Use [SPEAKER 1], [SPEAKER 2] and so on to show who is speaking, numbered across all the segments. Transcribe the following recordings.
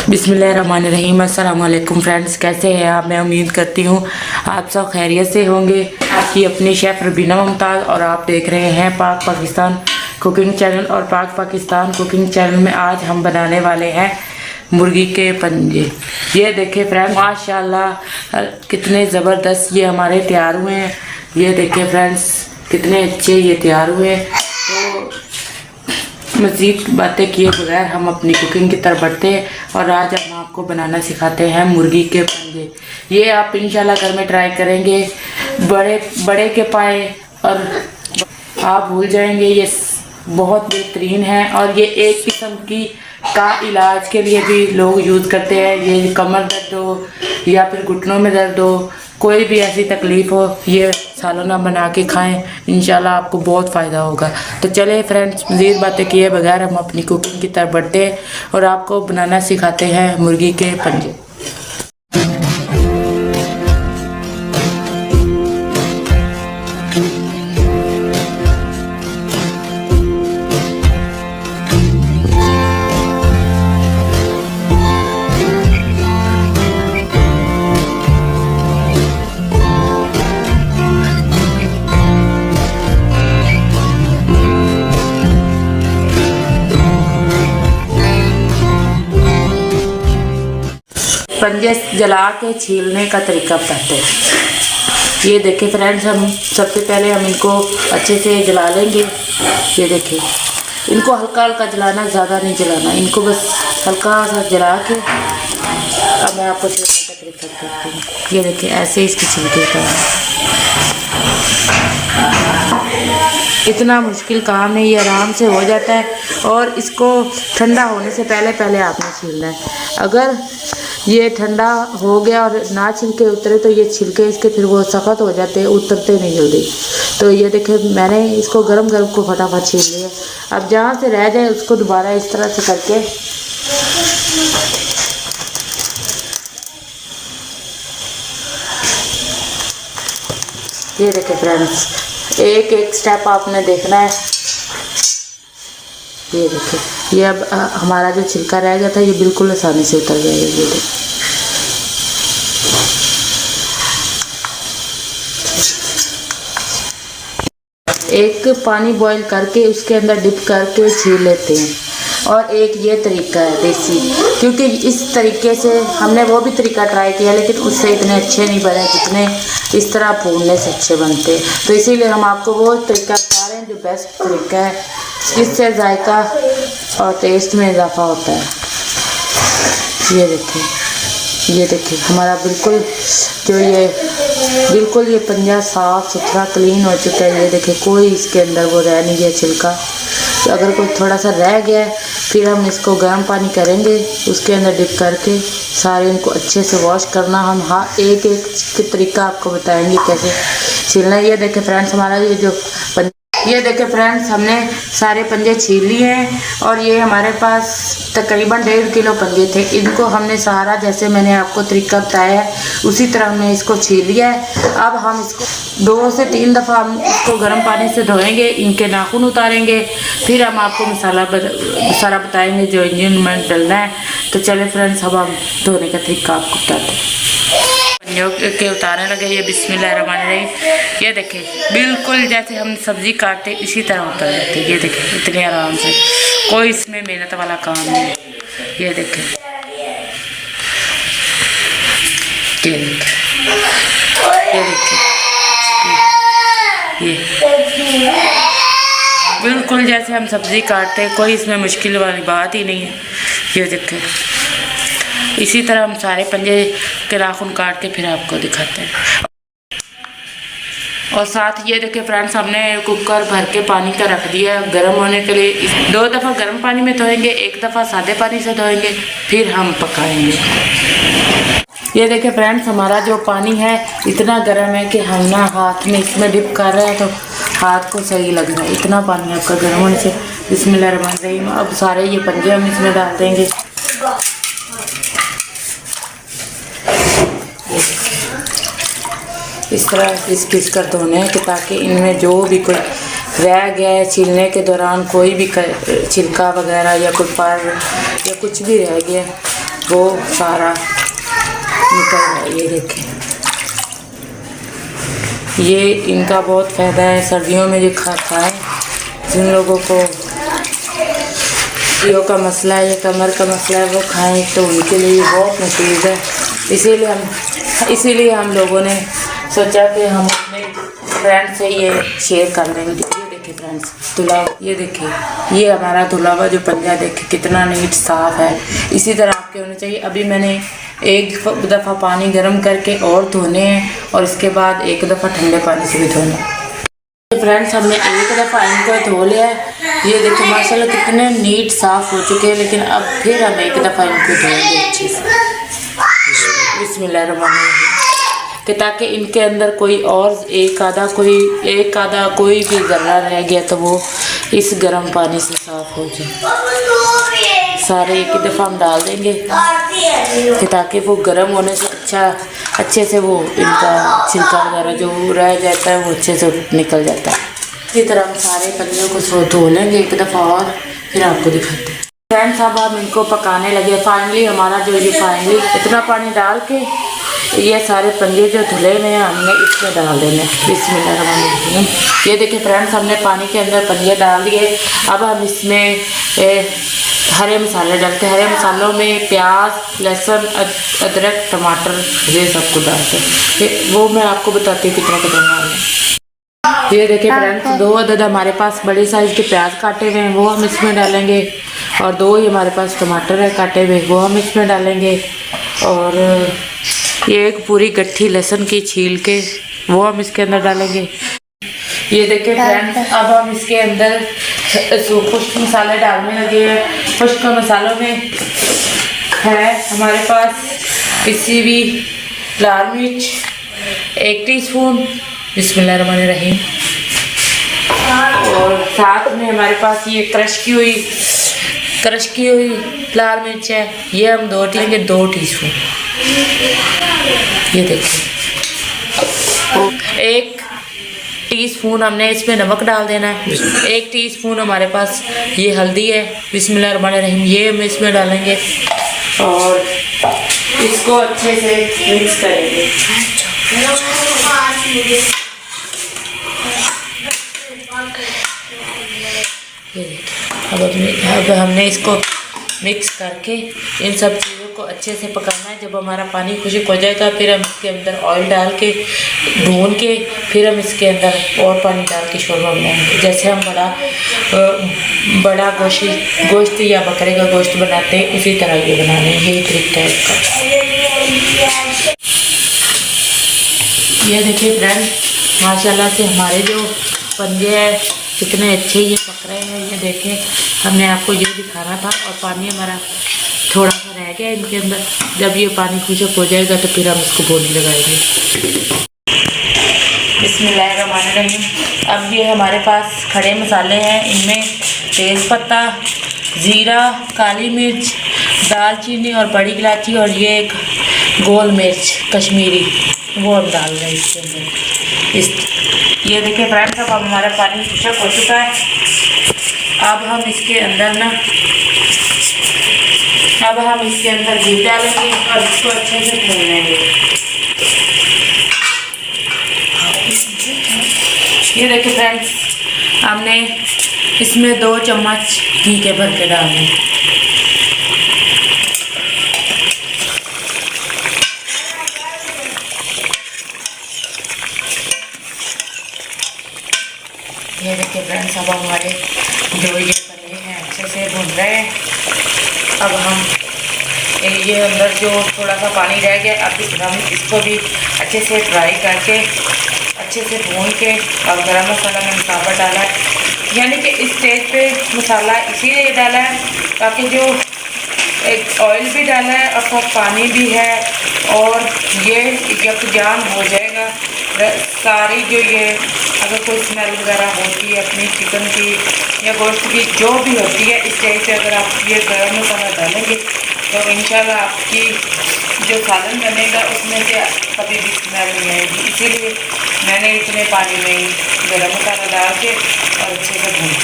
[SPEAKER 1] बिस्मिल्लाहिर्रहमानिर्रहीम। अस्सलाम वालेकुम फ्रेंड्स, कैसे हैं आप? मैं उम्मीद करती हूँ आप सब खैरियत से होंगे। आपकी अपनी शेफ़ रबीना मुमताज़ और आप देख रहे हैं पाक पाकिस्तान कुकिंग चैनल। और पाक पाकिस्तान कुकिंग चैनल में आज हम बनाने वाले हैं मुर्गी के पंजे। ये देखें फ्रेंड्स, माशाल्लाह कितने ज़बरदस्त ये हमारे तैयार हुए हैं। ये देखें फ्रेंड्स, कितने अच्छे ये तैयार हुए हैं। तो मज़ीद बातें किए बगैर हम अपनी कुकिंग की तरफ बढ़ते हैं और आज हम आपको बनाना सिखाते हैं मुर्गी के पंजे। ये आप इंशाल्लाह घर में ट्राई करेंगे, बड़े के पाए और आप भूल जाएंगे। ये बहुत बेहतरीन है और ये एक किस्म की का इलाज के लिए भी लोग यूज़ करते हैं। ये कमर दर्द हो या फिर घुटनों में दर्द हो, कोई भी ऐसी तकलीफ़ हो, ये सालाना बना के खाएं, इंशाल्लाह आपको बहुत फ़ायदा होगा। तो चले फ्रेंड्स, मज़ीद बातें किए बगैर हम अपनी कुकिंग की तरफ बढ़ते हैं और आपको बनाना सिखाते हैं मुर्गी के पंजे। पंजे जला के छीलने का तरीका बताते हैं। ये देखिए फ्रेंड्स, हम सबसे पहले हम इनको अच्छे से जला लेंगे। ये देखिए, इनको हल्का हल्का जलाना, ज़्यादा नहीं जलाना, इनको बस हल्का सा जला के अब मैं आपको छीलने का तरीका बताती हूँ। ये देखिए, ऐसे इसके छिलके का, इतना मुश्किल काम नहीं, ये आराम से हो जाता है। और इसको ठंडा होने से पहले आपने छीलना है। अगर ये ठंडा हो गया और ना छिलके उतरे तो ये छिलके इसके फिर वो सख्त हो जाते हैं, उतरते नहीं जल्दी। तो ये देखिए, मैंने इसको गरम को फटाफट छील लिया। अब जहाँ से रह जाए उसको दोबारा इस तरह से करके ये देखिए फ्रेंड्स, एक एक स्टेप आपने देखना है। ये देखिए, ये अब हमारा जो छिलका रह गया था ये बिल्कुल आसानी से उतर जाएगा। ये देखिए, एक पानी बॉईल करके उसके अंदर डिप करके छील लेते हैं। और एक ये तरीका है देसी, क्योंकि इस तरीके से हमने वो भी तरीका ट्राई किया लेकिन उससे इतने अच्छे नहीं बने जितने इस तरह भूनने से अच्छे बनते हैं। तो इसीलिए हम आपको वो तरीका बता रहे हैं जो बेस्ट तरीका है, जिससे जायका और टेस्ट में इजाफा होता है। ये देखिए हमारा बिल्कुल ये पंजा साफ़ सुथरा क्लीन हो चुका है। ये देखिए, कोई इसके अंदर वो रह नहीं गया छिलका। तो अगर कोई थोड़ा सा रह गया है फिर हम इसको गर्म पानी करेंगे, उसके अंदर डिप करके सारे इनको अच्छे से वॉश करना। हम एक के तरीका आपको बताएंगे कैसे छीलना है। ये देखें फ्रेंड्स, हमारा ये देखें फ्रेंड्स, हमने सारे पंजे छील लिए हैं और ये हमारे पास तकरीबन 1.5 किलो पंजे थे। इनको हमने सारा जैसे मैंने आपको तरीका बताया है उसी तरह हमने इसको छील लिया है। अब हम इसको 2 से 3 दफ़ा हम इसको गर्म पानी से धोएंगे, इनके नाखून उतारेंगे, फिर हम आपको मसाला बताएंगे जो इंजन में डलना है। तो चले फ्रेंड्स, अब हम धोने का तरीका आपको बताते हैं। के उतारने लगे, ये बिस्मिल्लाहिर्रहमानिर्रहीम। ये देखें, बिल्कुल जैसे हम सब्ज़ी काटते इसी तरह उतर जाते। ये देखें, इतने आराम से, कोई इसमें मेहनत वाला काम नहीं है। ये देखें, ये बिल्कुल जैसे हम सब्ज़ी काटते हैं, कोई इसमें मुश्किल वाली बात ही नहीं है। ये देखें, इसी तरह हम सारे पंजे के नाखून काट के फिर आपको दिखाते हैं। और साथ ये देखिए फ्रेंड्स, हमने कुकर भर के पानी का रख दिया गर्म होने के लिए। 2 दफ़ा गर्म पानी में धोएंगे, 1 दफ़ा सादे पानी से धोएंगे, फिर हम पकाएंगे। ये देखिए फ्रेंड्स, हमारा जो पानी है इतना गर्म है कि हम ना हाथ में इसमें डिप कर रहे हैं तो हाथ को सही लग रहा है, इतना पानी आपका गर्म होने से। बिस्मिल्लाहिर्रहमानिर्रहीम। अब सारे ये पंजे हम इसमें डाल देंगे। इस तरह घिस कर धोने हैं कि ताकि इनमें जो भी कोई रह गया है छीलने के दौरान, कोई भी छिलका वगैरह या कोई पर या कुछ भी रह गया वो सारा निकल रहा है। ये देखें, ये इनका बहुत फ़ायदा है सर्दियों में जो खाएं। जिन लोगों को सीओ का मसला है या कमर का मसला है वो खाएं तो उनके लिए बहुत मुफीद है। इसीलिए हम लोगों ने सोचा कि हम अपने फ्रेंड से ये शेयर कर लेंगे। ये देखिए फ्रेंड्स, धुला, ये देखिए ये हमारा धुला हुआ जो पंजा देखे कितना नीट साफ़ है। इसी तरह आपके होने चाहिए। अभी मैंने एक दफ़ा पानी गर्म करके और धोने हैं और इसके बाद एक दफ़ा ठंडे पानी से भी धोने हैं। फ्रेंड्स, हमने एक दफ़ा इनको धो लिया है। ये देखिए माशाल्लाह कितने नीट साफ़ हो चुके हैं। लेकिन अब फिर हम एक दफ़ा इनको धोएंगे अच्छे से, बिस्मिल्लाहिर्रहमानिर्रहीम, कि ताकि इनके अंदर कोई और एक आधा कोई भी ज़र्रा रह गया तो वो इस गर्म पानी से साफ़ हो जाए। सारे एक ही दफ़ा हम डाल देंगे कि ताकि वो गर्म होने से अच्छे से वो इनका छिलका वगैरह जो रह जाता है वो अच्छे से निकल जाता है। इसी तरह हम सारे पंजों को धो लेंगे एक दफ़ा और फिर आपको दिखाते हैं। फ्रेंड्स, अब हम इनको पकाने लगे। फाइनली हमारा जो ये इतना पानी डाल के ये सारे पंजे जो धुले में हमने इसमें डाल देने। बिस्मिल्लाहिर्रहमानिर्रहीम। ये देखिए फ्रेंड्स, हमने पानी के अंदर पंजे डाल दिए। अब हम इसमें हरे मसाले डालते हैं। हरे मसालों में प्याज, लहसुन, अदरक, टमाटर ये सब कुछ डालते हैं। वो मैं आपको बताती हूँ कितना डालना है। ये देखिए फ्रेंड्स, 2 अदद हमारे पास बड़े साइज़ के प्याज काटे हुए हैं वो हम इसमें डालेंगे। और 2 ही हमारे पास टमाटर है काटे हुए वो हम इसमें डालेंगे। और ये एक पूरी गट्ठी लहसुन की छील के वो हम इसके अंदर डालेंगे। ये देखिए फ्रेंड्स, अब हम इसके अंदर खुश्क मसाले डालने लगे हैं। खुश्क मसालों में है हमारे पास पिसी हुई लाल मिर्च 1 टीस्पून, बिस्मिल्लाहिर्रहमानिर्रहीम। और साथ में हमारे पास ये क्रश की हुई लाल मिर्च है, ये हम 2 टीस्पून। ये देखिए 1 टीस्पून हमने इसमें नमक डाल देना है। 1 टीस्पून हमारे पास ये हल्दी है, बिस्मिल्लाहिर्रहमानिर्रहीम, ये हम इसमें डालेंगे और इसको अच्छे से मिक्स करेंगे। ये देखिए अब हमने इसको मिक्स करके इन सब चीज़ों को अच्छे से पकाना है। जब हमारा पानी खुश्क हो जाएगा फिर हम इसके अंदर ऑयल डाल के भून के फिर हम इसके अंदर और पानी डाल के शोरबा बनाएंगे। जैसे हम बड़ा गोश्त या बकरे का गोश्त बनाते हैं उसी तरह ये बनाने, यही तरीका है इसका। ये देखिए फ्रेंड, माशाल्लाह से हमारे जो पंजे हैं कितने अच्छे ये पक रहे हैं। ये देखें, हमने आपको ये दिखाना था और पानी हमारा थोड़ा सा रह गया इनके अंदर। जब ये पानी खुश्क हो जाएगा तो फिर हम इसको बोली लगाएंगे। बिस्मिल्लाहिर्रहमानिर्रहीम। अब ये हमारे पास खड़े मसाले हैं, इनमें तेज़पत्ता, ज़ीरा, काली मिर्च, दालचीनी और बड़ी इलायची और ये एक गोल मिर्च कश्मीरी वो हम डाल रहे हैं इसके अंदर। ये देखिए फ्रेंड्स, अब हमारा पानी खुश्क हो चुका है। अब हम इसके अंदर घी डालेंगे और इसको अच्छे से भून लेंगे। ये देखिए फ्रेंड्स, हमने इसमें 2 चम्मच घी के भर के डालने। ये देखिए फ्रेंड्स, अब हमारे जो ये पनीर हैं अच्छे से भून रहे हैं। अब हम ये अंदर जो थोड़ा सा पानी रह गया, अब हम इसको भी अच्छे से फ्राई करके अच्छे से भून के और गरम मसाला में मसाला डाला है। यानी कि इस स्टेज पे मसाला इसीलिए डाला है ताकि जो एक ऑयल भी डाला है और साथ पानी भी है और ये यकजान हो जाएगा। सारी जो ये अगर कोई स्मेल वगैरह होती है अपनी चिकन की या गोश्त की जो भी होती है, इस स्टेज पे अगर आप ये गरम मसाला डालेंगे तो इंशाल्लाह आपकी जो सालन बनेगा उसमें से कभी भी स्मेल नहीं आएगी। इसीलिए मैंने इतने पानी में ही गरम मसाला डाल के और अच्छे से भूना।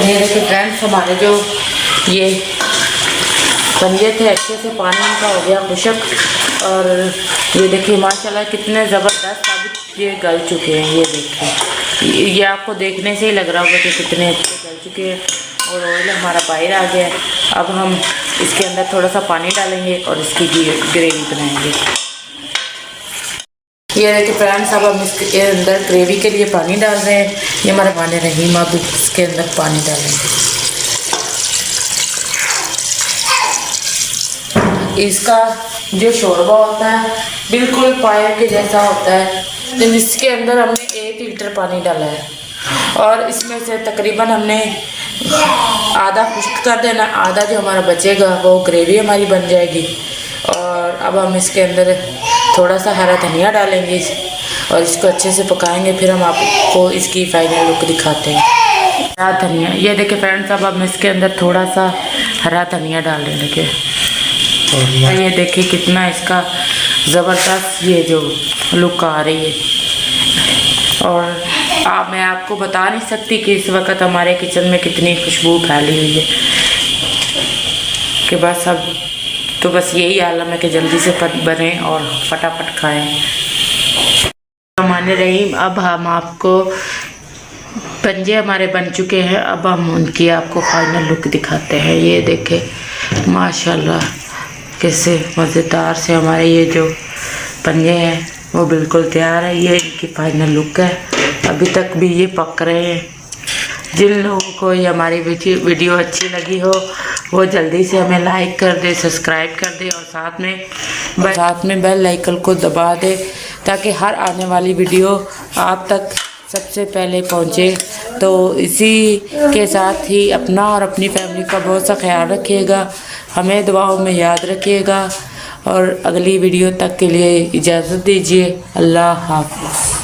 [SPEAKER 1] ये देखिए फ्रेंड्स, फ्रेंड्स हमारे जो ये पंजे थे अच्छे से पानी इनका हो गया खुशक। और ये देखिए माशाल्लाह कितने ज़बरदस्त अब ये गल चुके हैं। ये देखिए ये आपको देखने से ही लग रहा होगा कि कितने अच्छे गल चुके हैं और ऑयल हमारा बाहर आ गया है। अब हम इसके अंदर थोड़ा सा पानी डालेंगे और इसकी ग्रेवी बनाएंगे। ये देखिए फ्रेंड्स अब हम इसके अंदर ग्रेवी के लिए पानी डाल रहे हैं। ये हमारा पानी रहीम, अब इसके अंदर पानी डालेंगे। इसका जो शोरबा होता है बिल्कुल पाया के जैसा होता है। तो इसके अंदर हमने 1 लीटर पानी डाला है और इसमें से तकरीबन हमने आधा खुश्क कर देना, आधा जो हमारा बचेगा वो ग्रेवी हमारी बन जाएगी। और अब हम इसके अंदर थोड़ा सा हरा धनिया डालेंगे और इसको अच्छे से पकाएंगे। फिर हम आपको इसकी फाइनल लुक दिखाते हैं। हरा धनिया, ये देखिए फ्रेंड्स अब हम इसके अंदर थोड़ा सा हरा धनिया डालने लगे और ये देखिए कितना इसका ज़बरदस्त ये जो लुक आ रही है। और मैं आपको बता नहीं सकती कि इस वक्त हमारे किचन में कितनी खुशबू फैली हुई है कि बस अब तो बस यही आलम है कि जल्दी से बने और फटाफट खाएं। हमारे रहीम अब हम आपको पंजे हमारे बन चुके हैं। अब हम उनकी आपको फाइनल लुक दिखाते हैं। ये देखें माशाल्लाह कैसे मज़ेदार से हमारे ये जो पंजे हैं वो बिल्कुल तैयार है। ये इनकी फाइनल लुक है। अभी तक भी ये पक रहे हैं। जिन लोगों को ये हमारी वीडियो अच्छी लगी हो वो जल्दी से हमें लाइक कर दे, सब्सक्राइब कर दे और साथ में बेल आइकन को दबा दे ताकि हर आने वाली वीडियो आप तक सबसे पहले पहुंचे। तो इसी के साथ ही अपना और अपनी फैमिली का बहुत सा ख्याल रखिएगा, हमें दुआओं में याद रखिएगा और अगली वीडियो तक के लिए इजाज़त दीजिए। अल्लाह हाफ़िज़।